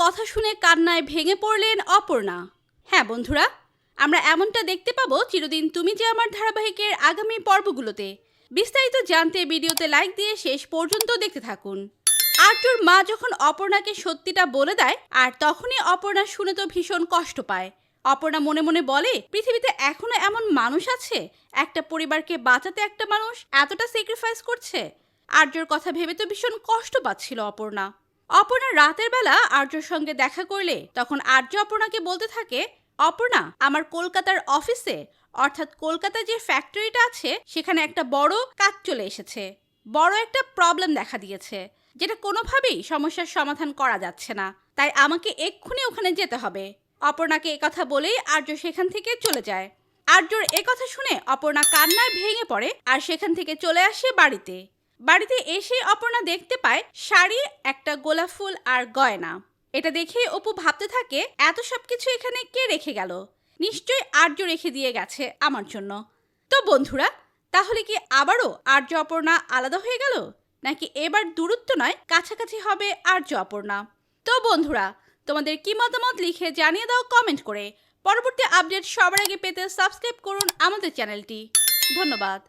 কথা শুনে কান্নায় ভেঙে পড়লেন অপর্ণা। হ্যাঁ বন্ধুরা, আমরা এমনটা দেখতে পাবো চিরদিন তুমি যে আমার ধারাবাহিকের আগামী পর্বগুলোতে। বিস্তারিত জানতে ভিডিওতে লাইক দিয়ে শেষ পর্যন্ত দেখতে থাকুন। আর্যর মা যখন অপর্ণাকে সত্যিটা বলে দেয়, আর তখনই অপর্ণা শুনে তো ভীষণ কষ্ট পায়। অপর্ণা মনে মনে বলে, পৃথিবীতে এখনো এমন মানুষ আছে, একটা পরিবারকে বাঁচাতে একটা মানুষ এতটা স্যাক্রিফাইস করছে। আর্যর কথা ভেবে তো ভীষণ কষ্ট পাচ্ছিল অপর্ণা। অপর্ণা রাতের বেলা আর্যর সঙ্গে দেখা করলে তখন আর্য অপর্ণাকে বলতে থাকে, অপর্ণা, আমার কলকাতার অফিসে অর্থাৎ কলকাতায় যে ফ্যাক্টরিটা আছে সেখানে একটা বড় কাজ চলে এসেছে। বড় একটা প্রবলেম দেখা দিয়েছে, যেটা কোনোভাবেই সমস্যার সমাধান করা যাচ্ছে না। তাই আমাকে এক্ষুনি ওখানে যেতে হবে। অপর্ণাকে একথা বলেই আর্য সেখান থেকে চলে যায়। আর্যর একথা শুনে অপর্ণা কান্নায় ভেঙে পড়ে আর সেখান থেকে চলে আসে বাড়িতে। বাড়িতে এসে অপর্ণা দেখতে পায় শাড়ি, একটা গোলাপ ফুল আর গয়না। এটা দেখে অপু ভাবতে থাকে, এত সবকিছু এখানে কে রেখে গেল? নিশ্চয়ই আর্য রেখে দিয়ে গেছে আমার জন্য। তো বন্ধুরা, তাহলে কি আবারও আর্য অপর্ণা আলাদা হয়ে গেল, নাকি এবার দূরত্ব নয় কাছাকাছি হবে আর্য অপর্ণা? তো বন্ধুরা, তোমাদের কি মতামত লিখে জানিয়ে দাও কমেন্ট করে। পরবর্তী আপডেট সবার আগে পেতে সাবস্ক্রাইব করুন আমাদের চ্যানেলটি। ধন্যবাদ।